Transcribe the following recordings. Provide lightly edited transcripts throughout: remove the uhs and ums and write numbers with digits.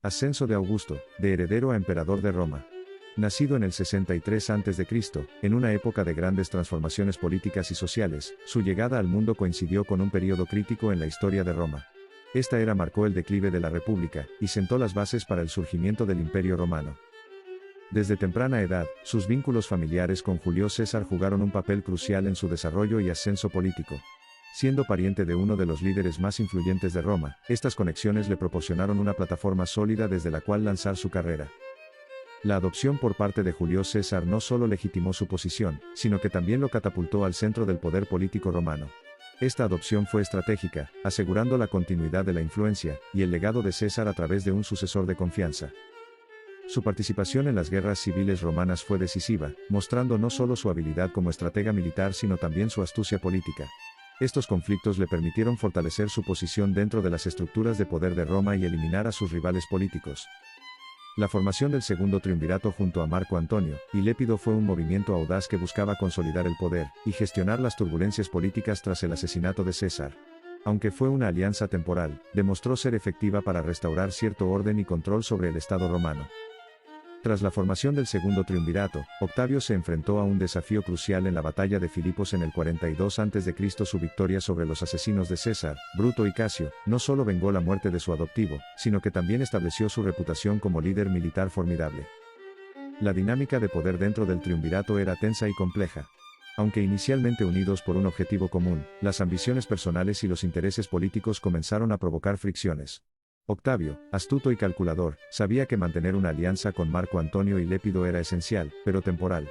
Ascenso de Augusto, de heredero a emperador de Roma. Nacido en el 63 a.C., en una época de grandes transformaciones políticas y sociales, su llegada al mundo coincidió con un período crítico en la historia de Roma. Esta era marcó el declive de la República, y sentó las bases para el surgimiento del Imperio Romano. Desde temprana edad, sus vínculos familiares con Julio César jugaron un papel crucial en su desarrollo y ascenso político. Siendo pariente de uno de los líderes más influyentes de Roma, estas conexiones le proporcionaron una plataforma sólida desde la cual lanzar su carrera. La adopción por parte de Julio César no solo legitimó su posición, sino que también lo catapultó al centro del poder político romano. Esta adopción fue estratégica, asegurando la continuidad de la influencia y el legado de César a través de un sucesor de confianza. Su participación en las guerras civiles romanas fue decisiva, mostrando no solo su habilidad como estratega militar sino también su astucia política. Estos conflictos le permitieron fortalecer su posición dentro de las estructuras de poder de Roma y eliminar a sus rivales políticos. La formación del segundo triunvirato junto a Marco Antonio y Lépido fue un movimiento audaz que buscaba consolidar el poder y gestionar las turbulencias políticas tras el asesinato de César. Aunque fue una alianza temporal, demostró ser efectiva para restaurar cierto orden y control sobre el Estado romano. Tras la formación del segundo triunvirato, Octavio se enfrentó a un desafío crucial en la batalla de Filipos en el 42 a.C. Su victoria sobre los asesinos de César, Bruto y Casio, no solo vengó la muerte de su adoptivo, sino que también estableció su reputación como líder militar formidable. La dinámica de poder dentro del triunvirato era tensa y compleja. Aunque inicialmente unidos por un objetivo común, las ambiciones personales y los intereses políticos comenzaron a provocar fricciones. Octavio, astuto y calculador, sabía que mantener una alianza con Marco Antonio y Lépido era esencial, pero temporal.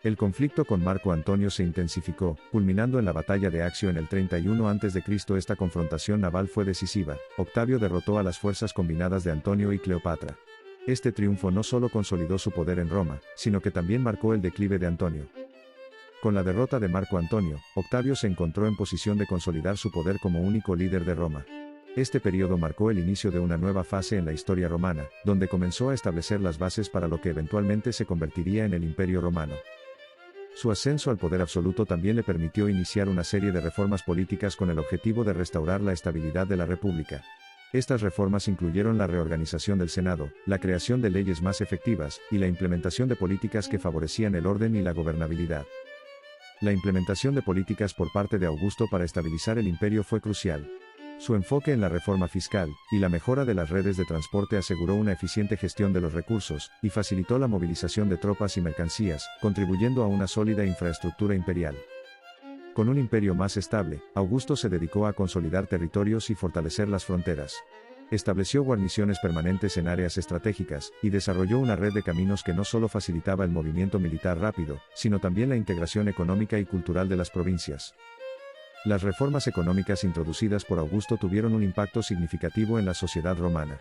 El conflicto con Marco Antonio se intensificó, culminando en la batalla de Accio en el 31 a.C. Esta confrontación naval fue decisiva. Octavio derrotó a las fuerzas combinadas de Antonio y Cleopatra. Este triunfo no solo consolidó su poder en Roma, sino que también marcó el declive de Antonio. Con la derrota de Marco Antonio, Octavio se encontró en posición de consolidar su poder como único líder de Roma. Este periodo marcó el inicio de una nueva fase en la historia romana, donde comenzó a establecer las bases para lo que eventualmente se convertiría en el Imperio Romano. Su ascenso al poder absoluto también le permitió iniciar una serie de reformas políticas con el objetivo de restaurar la estabilidad de la República. Estas reformas incluyeron la reorganización del Senado, la creación de leyes más efectivas, y la implementación de políticas que favorecían el orden y la gobernabilidad. La implementación de políticas por parte de Augusto para estabilizar el imperio fue crucial. Su enfoque en la reforma fiscal y la mejora de las redes de transporte aseguró una eficiente gestión de los recursos y facilitó la movilización de tropas y mercancías, contribuyendo a una sólida infraestructura imperial. Con un imperio más estable, Augusto se dedicó a consolidar territorios y fortalecer las fronteras. Estableció guarniciones permanentes en áreas estratégicas y desarrolló una red de caminos que no solo facilitaba el movimiento militar rápido, sino también la integración económica y cultural de las provincias. Las reformas económicas introducidas por Augusto tuvieron un impacto significativo en la sociedad romana.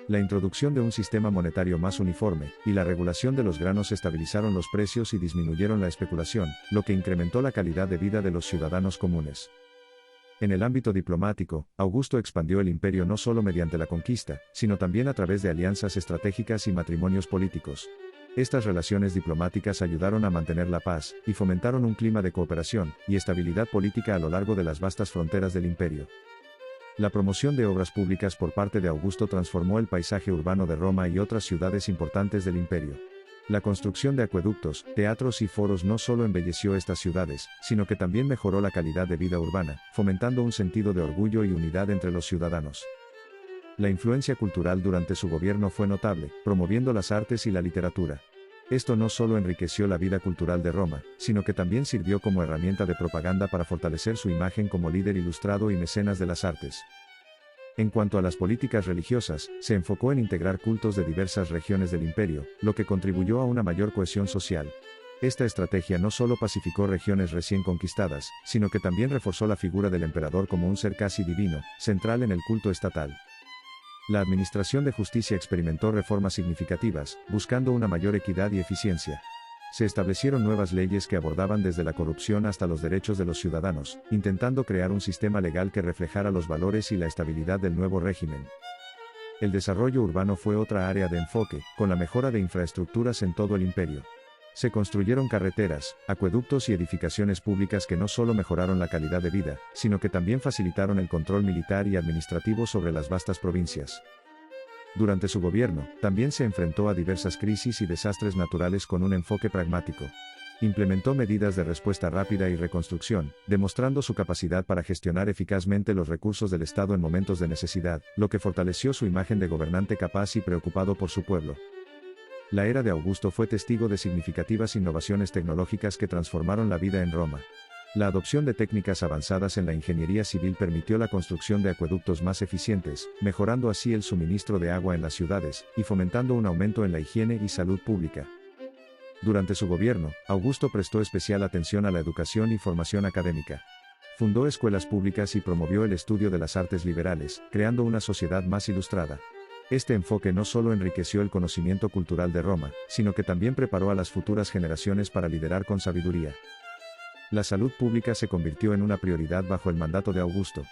La introducción de un sistema monetario más uniforme y la regulación de los granos estabilizaron los precios y disminuyeron la especulación, lo que incrementó la calidad de vida de los ciudadanos comunes. En el ámbito diplomático, Augusto expandió el imperio no solo mediante la conquista, sino también a través de alianzas estratégicas y matrimonios políticos. Estas relaciones diplomáticas ayudaron a mantener la paz, y fomentaron un clima de cooperación y estabilidad política a lo largo de las vastas fronteras del imperio. La promoción de obras públicas por parte de Augusto transformó el paisaje urbano de Roma y otras ciudades importantes del imperio. La construcción de acueductos, teatros y foros no solo embelleció estas ciudades, sino que también mejoró la calidad de vida urbana, fomentando un sentido de orgullo y unidad entre los ciudadanos. La influencia cultural durante su gobierno fue notable, promoviendo las artes y la literatura. Esto no solo enriqueció la vida cultural de Roma, sino que también sirvió como herramienta de propaganda para fortalecer su imagen como líder ilustrado y mecenas de las artes. En cuanto a las políticas religiosas, se enfocó en integrar cultos de diversas regiones del imperio, lo que contribuyó a una mayor cohesión social. Esta estrategia no solo pacificó regiones recién conquistadas, sino que también reforzó la figura del emperador como un ser casi divino, central en el culto estatal. La administración de justicia experimentó reformas significativas, buscando una mayor equidad y eficiencia. Se establecieron nuevas leyes que abordaban desde la corrupción hasta los derechos de los ciudadanos, intentando crear un sistema legal que reflejara los valores y la estabilidad del nuevo régimen. El desarrollo urbano fue otra área de enfoque, con la mejora de infraestructuras en todo el imperio. Se construyeron carreteras, acueductos y edificaciones públicas que no solo mejoraron la calidad de vida, sino que también facilitaron el control militar y administrativo sobre las vastas provincias. Durante su gobierno, también se enfrentó a diversas crisis y desastres naturales con un enfoque pragmático. Implementó medidas de respuesta rápida y reconstrucción, demostrando su capacidad para gestionar eficazmente los recursos del Estado en momentos de necesidad, lo que fortaleció su imagen de gobernante capaz y preocupado por su pueblo. La era de Augusto fue testigo de significativas innovaciones tecnológicas que transformaron la vida en Roma. La adopción de técnicas avanzadas en la ingeniería civil permitió la construcción de acueductos más eficientes, mejorando así el suministro de agua en las ciudades, y fomentando un aumento en la higiene y salud pública. Durante su gobierno, Augusto prestó especial atención a la educación y formación académica. Fundó escuelas públicas y promovió el estudio de las artes liberales, creando una sociedad más ilustrada. Este enfoque no solo enriqueció el conocimiento cultural de Roma, sino que también preparó a las futuras generaciones para liderar con sabiduría. La salud pública se convirtió en una prioridad bajo el mandato de Augusto.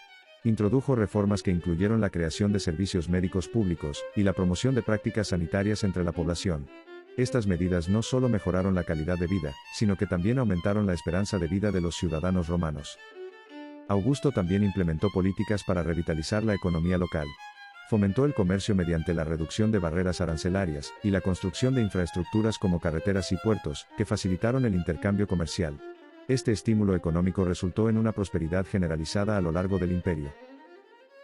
Introdujo reformas que incluyeron la creación de servicios médicos públicos y la promoción de prácticas sanitarias entre la población. Estas medidas no solo mejoraron la calidad de vida, sino que también aumentaron la esperanza de vida de los ciudadanos romanos. Augusto también implementó políticas para revitalizar la economía local. Fomentó el comercio mediante la reducción de barreras arancelarias y la construcción de infraestructuras como carreteras y puertos, que facilitaron el intercambio comercial. Este estímulo económico resultó en una prosperidad generalizada a lo largo del imperio.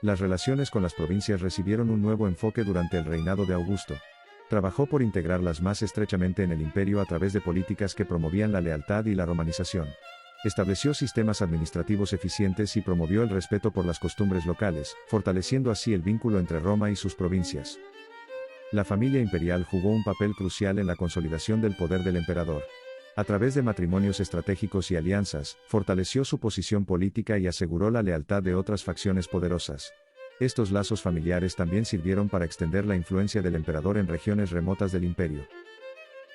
Las relaciones con las provincias recibieron un nuevo enfoque durante el reinado de Augusto. Trabajó por integrarlas más estrechamente en el imperio a través de políticas que promovían la lealtad y la romanización. Estableció sistemas administrativos eficientes y promovió el respeto por las costumbres locales, fortaleciendo así el vínculo entre Roma y sus provincias. La familia imperial jugó un papel crucial en la consolidación del poder del emperador. A través de matrimonios estratégicos y alianzas, fortaleció su posición política y aseguró la lealtad de otras facciones poderosas. Estos lazos familiares también sirvieron para extender la influencia del emperador en regiones remotas del imperio.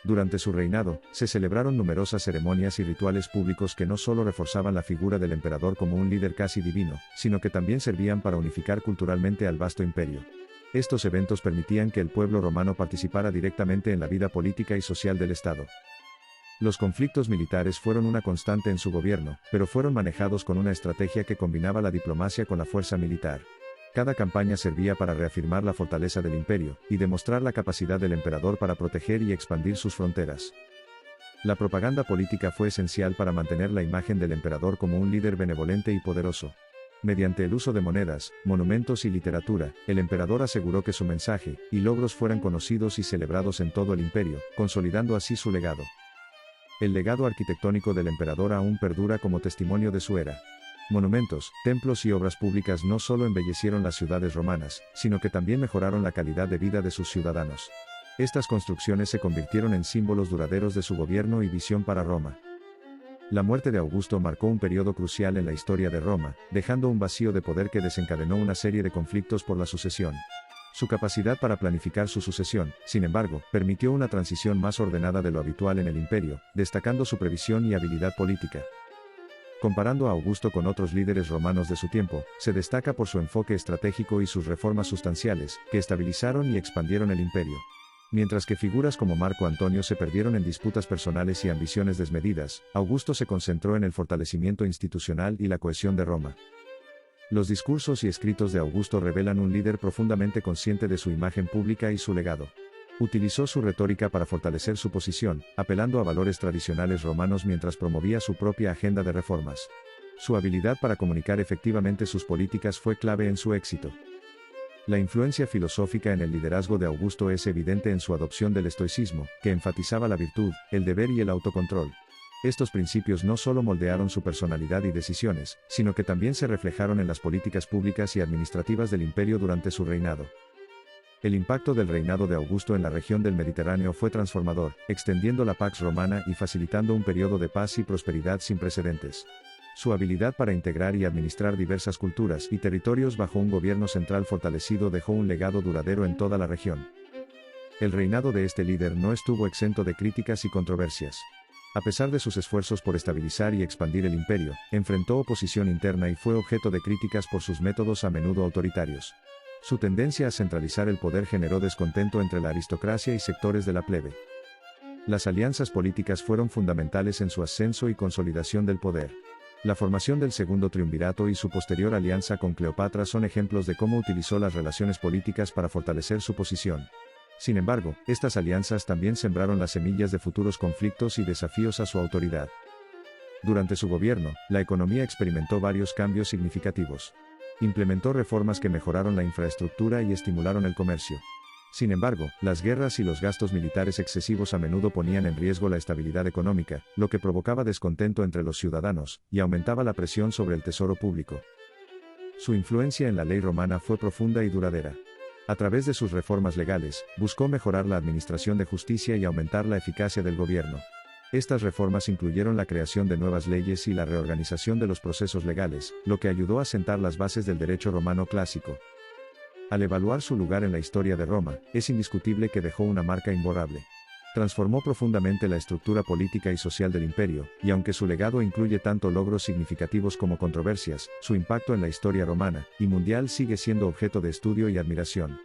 Durante su reinado, se celebraron numerosas ceremonias y rituales públicos que no solo reforzaban la figura del emperador como un líder casi divino, sino que también servían para unificar culturalmente al vasto imperio. Estos eventos permitían que el pueblo romano participara directamente en la vida política y social del Estado. Los conflictos militares fueron una constante en su gobierno, pero fueron manejados con una estrategia que combinaba la diplomacia con la fuerza militar. Cada campaña servía para reafirmar la fortaleza del imperio, y demostrar la capacidad del emperador para proteger y expandir sus fronteras. La propaganda política fue esencial para mantener la imagen del emperador como un líder benevolente y poderoso. Mediante el uso de monedas, monumentos y literatura, el emperador aseguró que su mensaje y logros fueran conocidos y celebrados en todo el imperio, consolidando así su legado. El legado arquitectónico del emperador aún perdura como testimonio de su era. Monumentos, templos y obras públicas no solo embellecieron las ciudades romanas, sino que también mejoraron la calidad de vida de sus ciudadanos. Estas construcciones se convirtieron en símbolos duraderos de su gobierno y visión para Roma. La muerte de Augusto marcó un periodo crucial en la historia de Roma, dejando un vacío de poder que desencadenó una serie de conflictos por la sucesión. Su capacidad para planificar su sucesión, sin embargo, permitió una transición más ordenada de lo habitual en el imperio, destacando su previsión y habilidad política. Comparando a Augusto con otros líderes romanos de su tiempo, se destaca por su enfoque estratégico y sus reformas sustanciales, que estabilizaron y expandieron el imperio. Mientras que figuras como Marco Antonio se perdieron en disputas personales y ambiciones desmedidas, Augusto se concentró en el fortalecimiento institucional y la cohesión de Roma. Los discursos y escritos de Augusto revelan un líder profundamente consciente de su imagen pública y su legado. Utilizó su retórica para fortalecer su posición, apelando a valores tradicionales romanos mientras promovía su propia agenda de reformas. Su habilidad para comunicar efectivamente sus políticas fue clave en su éxito. La influencia filosófica en el liderazgo de Augusto es evidente en su adopción del estoicismo, que enfatizaba la virtud, el deber y el autocontrol. Estos principios no solo moldearon su personalidad y decisiones, sino que también se reflejaron en las políticas públicas y administrativas del imperio durante su reinado. El impacto del reinado de Augusto en la región del Mediterráneo fue transformador, extendiendo la Pax Romana y facilitando un periodo de paz y prosperidad sin precedentes. Su habilidad para integrar y administrar diversas culturas y territorios bajo un gobierno central fortalecido dejó un legado duradero en toda la región. El reinado de este líder no estuvo exento de críticas y controversias. A pesar de sus esfuerzos por estabilizar y expandir el imperio, enfrentó oposición interna y fue objeto de críticas por sus métodos a menudo autoritarios. Su tendencia a centralizar el poder generó descontento entre la aristocracia y sectores de la plebe. Las alianzas políticas fueron fundamentales en su ascenso y consolidación del poder. La formación del Segundo Triunvirato y su posterior alianza con Cleopatra son ejemplos de cómo utilizó las relaciones políticas para fortalecer su posición. Sin embargo, estas alianzas también sembraron las semillas de futuros conflictos y desafíos a su autoridad. Durante su gobierno, la economía experimentó varios cambios significativos. Implementó reformas que mejoraron la infraestructura y estimularon el comercio. Sin embargo, las guerras y los gastos militares excesivos a menudo ponían en riesgo la estabilidad económica, lo que provocaba descontento entre los ciudadanos, y aumentaba la presión sobre el tesoro público. Su influencia en la ley romana fue profunda y duradera. A través de sus reformas legales, buscó mejorar la administración de justicia y aumentar la eficacia del gobierno. Estas reformas incluyeron la creación de nuevas leyes y la reorganización de los procesos legales, lo que ayudó a sentar las bases del derecho romano clásico. Al evaluar su lugar en la historia de Roma, es indiscutible que dejó una marca imborrable. Transformó profundamente la estructura política y social del imperio, y aunque su legado incluye tanto logros significativos como controversias, su impacto en la historia romana y mundial sigue siendo objeto de estudio y admiración.